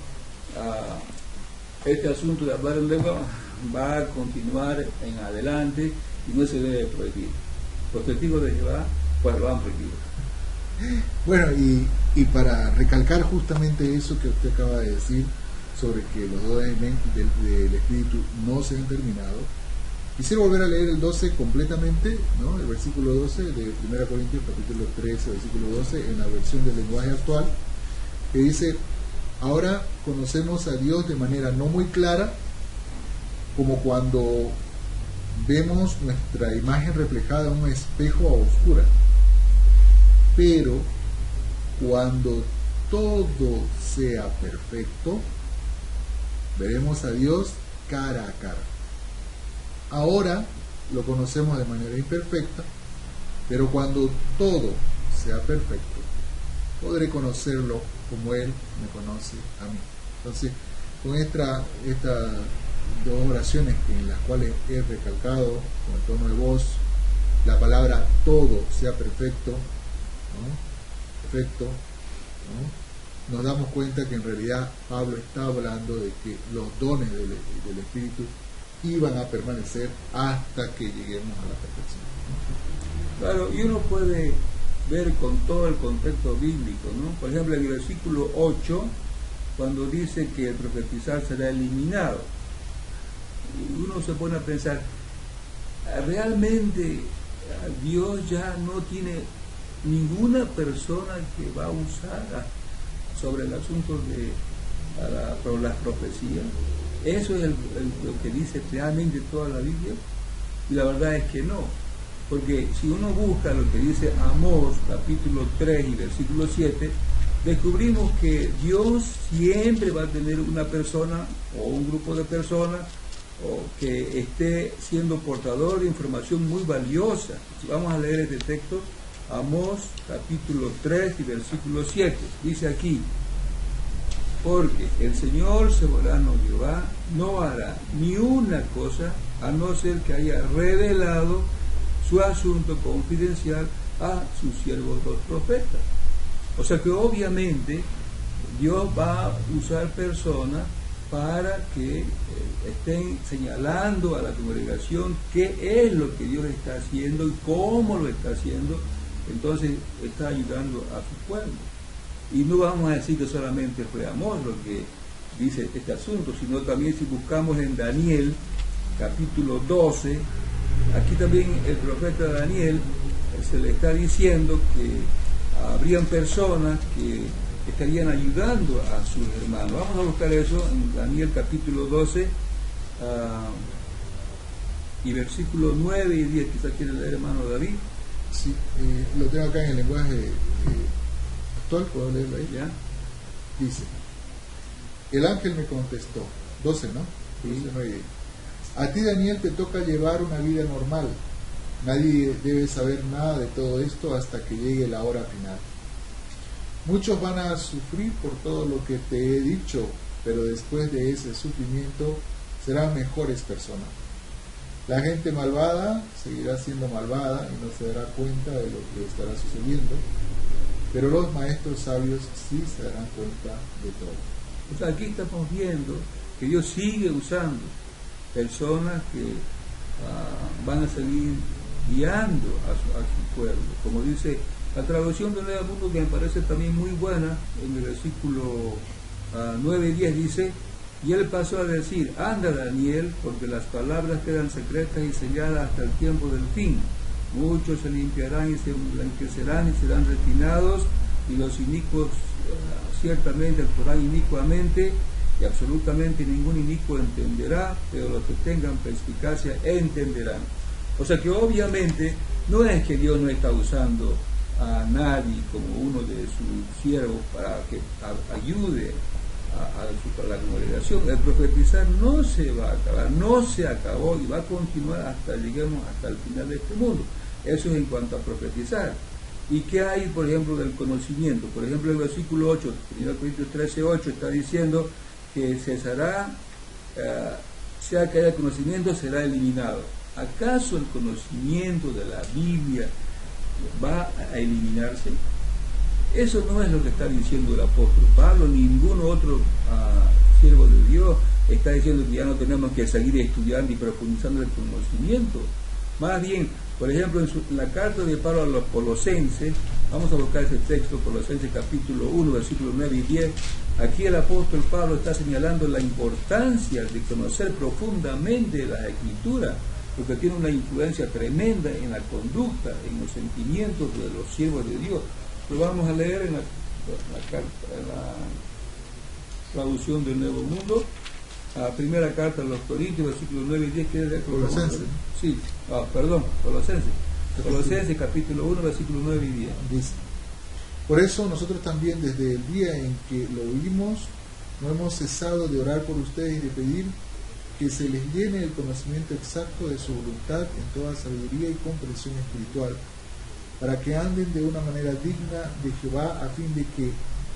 este asunto de hablar en lengua va a continuar en adelante y no se debe prohibir. Los testigos de Jehová pues lo han prohibido. Bueno, y para recalcar justamente eso que usted acaba de decir sobre que los dones del Espíritu no se han terminado, quisiera volver a leer el 12 completamente, ¿no? El versículo 12 de 1 Corintios capítulo 13, versículo 12, en la versión del lenguaje actual, que dice: ahora conocemos a Dios de manera no muy clara, como cuando vemos nuestra imagen reflejada en un espejo a oscuras. Pero cuando todo sea perfecto, veremos a Dios cara a cara. Ahora lo conocemos de manera imperfecta, pero cuando todo sea perfecto, podré conocerlo como Él me conoce a mí. Entonces, con esta dos oraciones en las cuales he recalcado con el tono de voz la palabra todo sea perfecto, ¿no? Perfecto, ¿no? Nos damos cuenta que en realidad Pablo está hablando de que los dones del Espíritu iban a permanecer hasta que lleguemos a la perfección. Claro, y uno puede ver con todo el contexto bíblico, ¿no? Por ejemplo, en el versículo 8, cuando dice que el profetizar será eliminado, uno se pone a pensar, realmente Dios ya no tiene ninguna persona que va a usar sobre el asunto de las profecías. Eso es lo que dice realmente toda la Biblia, y la verdad es que no, porque si uno busca lo que dice Amós capítulo 3 y versículo 7, descubrimos que Dios siempre va a tener una persona o un grupo de personas o que esté siendo portador de información muy valiosa. Si vamos a leer este texto, Amós capítulo 3 y versículo 7, dice aquí: porque el Señor soberano Jehová no hará ni una cosa a no ser que haya revelado su asunto confidencial a sus siervos los profetas. O sea que obviamente Dios va a usar personas para que estén señalando a la congregación qué es lo que Dios está haciendo y cómo lo está haciendo. Entonces está ayudando a su pueblo. Y no vamos a decir que solamente fue Amós lo que dice este asunto, sino también si buscamos en Daniel capítulo 12, aquí también el profeta Daniel se le está diciendo que habrían personas que estarían ayudando a sus hermanos. Vamos a buscar eso en Daniel capítulo 12 y versículos 9 y 10, quizás quiere leer hermano David. Sí, lo tengo acá en el lenguaje actual, ¿puedo leerlo ahí? ¿Ya? Dice: el ángel me contestó, 12, ¿no? Sí. 9. A ti, Daniel, te toca llevar una vida normal. Nadie debe saber nada de todo esto hasta que llegue la hora final. Muchos van a sufrir por todo lo que te he dicho, pero después de ese sufrimiento serán mejores personas. La gente malvada seguirá siendo malvada y no se dará cuenta de lo que estará sucediendo, pero los maestros sabios sí se darán cuenta de todo. O sea, aquí estamos viendo que Dios sigue usando personas que van a seguir guiando a su pueblo. Como dice la traducción de Nuevo Mundo, que me parece también muy buena, en el versículo 9 y 10 dice: y él pasó a decir: anda, Daniel, porque las palabras quedan secretas y selladas hasta el tiempo del fin. Muchos se limpiarán y se blanquecerán y serán refinados, y los inicuos ciertamente actuarán inicuamente, y absolutamente ningún inicuo entenderá, pero los que tengan perspicacia entenderán. O sea que obviamente no es que Dios no está usando a nadie como uno de sus siervos para que ayude a la congregación. El profetizar no se va a acabar, no se acabó y va a continuar hasta lleguemos hasta el final de este mundo. Eso es en cuanto a profetizar. ¿Y qué hay, por ejemplo, del conocimiento? Por ejemplo, el versículo 8, 1 Corintios 13:8 está diciendo que cesará, sea que haya conocimiento, será eliminado. ¿Acaso el conocimiento de la Biblia va a eliminarse? Eso no es lo que está diciendo el apóstol Pablo, ningún otro siervo de Dios está diciendo que ya no tenemos que seguir estudiando y profundizando el conocimiento. Más bien, por ejemplo, en la carta de Pablo a los Colosenses, vamos a buscar ese texto, Colosenses capítulo 1, versículos 9 y 10, aquí el apóstol Pablo está señalando la importancia de conocer profundamente las Escrituras, porque tiene una influencia tremenda en la conducta, en los sentimientos de los siervos de Dios. Lo vamos a leer en la traducción del Nuevo Mundo, la primera carta a los Corintios, versículos 9 y 10. ¿Quieres leer? Colosenses. Sí, Colosenses. Colosenses capítulo 1, versículos 9 y 10. Dice: por eso nosotros también, desde el día en que lo oímos, no hemos cesado de orar por ustedes y de pedir que se les llene el conocimiento exacto de su voluntad en toda sabiduría y comprensión espiritual, para que anden de una manera digna de Jehová, a fin de que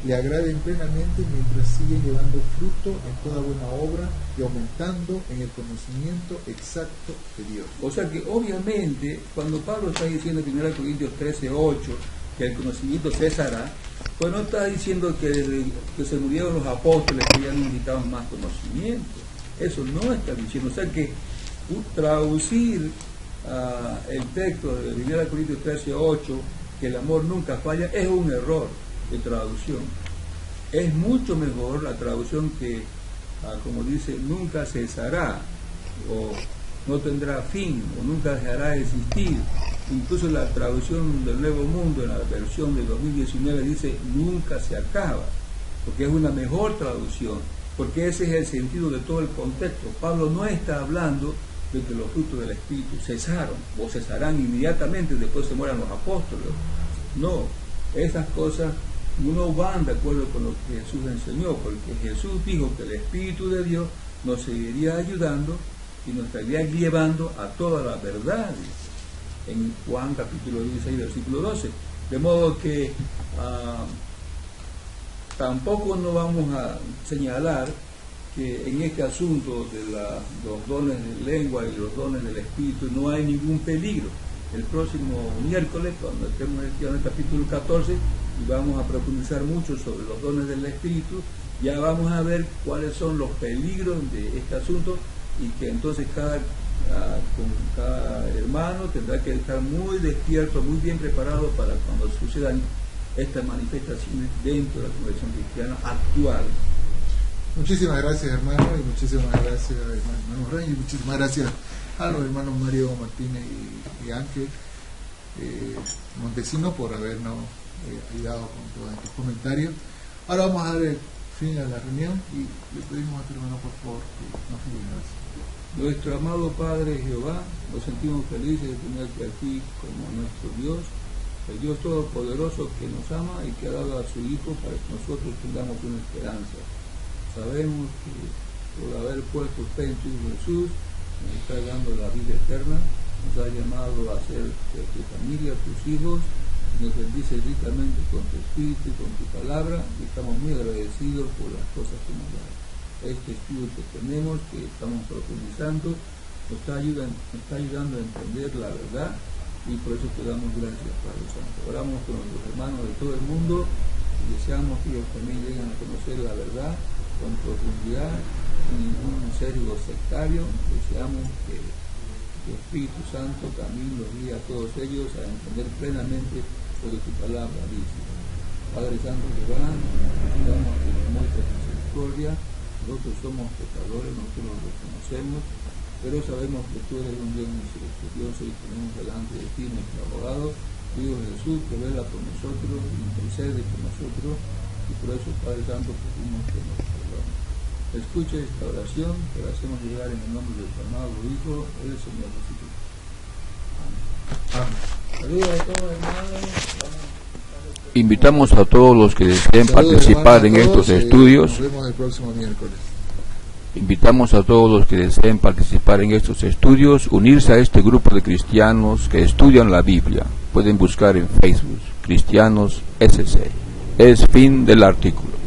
le agraden plenamente mientras siguen llevando fruto en toda buena obra y aumentando en el conocimiento exacto de Dios. O sea que obviamente cuando Pablo está diciendo en 1 Corintios 13:8 que el conocimiento cesará, pues no está diciendo que se murieron los apóstoles que ya no necesitaban más conocimiento. Eso no está diciendo. O sea que traducir el texto de 1 Corintios 13:8, que el amor nunca falla, es un error de traducción. Es mucho mejor la traducción que, como dice, nunca cesará, o no tendrá fin, o nunca dejará de existir. Incluso la traducción del Nuevo Mundo, en la versión del 2019, dice nunca se acaba, porque es una mejor traducción, porque ese es el sentido de todo el contexto. Pablo no está hablando de que los frutos del Espíritu cesaron, o cesarán inmediatamente después se mueran los apóstoles. No, esas cosas no van de acuerdo con lo que Jesús enseñó, porque Jesús dijo que el Espíritu de Dios nos seguiría ayudando y nos estaría llevando a toda la verdad, en Juan capítulo 16, versículo 12. De modo que tampoco no vamos a señalar que en este asunto de los dones de lengua y los dones del Espíritu no hay ningún peligro. El próximo miércoles, cuando estemos en el capítulo 14, y vamos a profundizar mucho sobre los dones del Espíritu, ya vamos a ver cuáles son los peligros de este asunto, y que entonces cada hermano tendrá que estar muy despierto, muy bien preparado para cuando sucedan estas manifestaciones dentro de la congregación cristiana actual. Muchísimas gracias, hermano, y muchísimas gracias, hermano Rey, y muchísimas gracias a los hermanos Mario Martínez y Ángel Montesino por habernos ayudado con todos estos comentarios. Ahora vamos a dar el fin a la reunión y le pedimos a tu hermano, por favor, que nos ayude. Nuestro amado Padre Jehová, nos sentimos felices de tenerte aquí como nuestro Dios, el Dios Todopoderoso que nos ama y que ha dado a su Hijo para que nosotros tengamos una esperanza. Sabemos que por haber puesto fe en tu Hijo Jesús, nos está dando la vida eterna, nos ha llamado a ser de tu familia, tus hijos, nos bendice ricamente con tu Espíritu y con tu palabra, y estamos muy agradecidos por las cosas que nos das. Este estudio que tenemos, que estamos profundizando, nos está ayudando a entender la verdad, y por eso te damos gracias, Padre Santo. Oramos con nuestros hermanos de todo el mundo y deseamos que ellos también lleguen a conocer la verdad con profundidad, sin ningún sesgo sectario. Deseamos que el Espíritu Santo también los guíe a todos ellos a entender plenamente lo que tu palabra dice. Padre Santo, que van, damos que nos muestres misericordia. Nosotros somos pecadores, nosotros lo reconocemos, pero sabemos que tú eres un Dios misericordioso y tenemos delante de ti nuestro abogado, Dios Jesús, que vela por nosotros, intercede por nosotros, y por eso, Padre Santo, pedimos que nos perdone. Escucha esta oración que la hacemos llegar en el nombre de tu amado Hijo, el Señor Jesucristo. Amén. Saludos a todos, hermanos. Invitamos a todos los que deseen participar en estos estudios. Nos vemos el próximo miércoles. Invitamos a todos los que deseen participar en estos estudios, unirse a este grupo de cristianos que estudian la Biblia. Pueden buscar en Facebook, Cristianos SC. Es fin del artículo.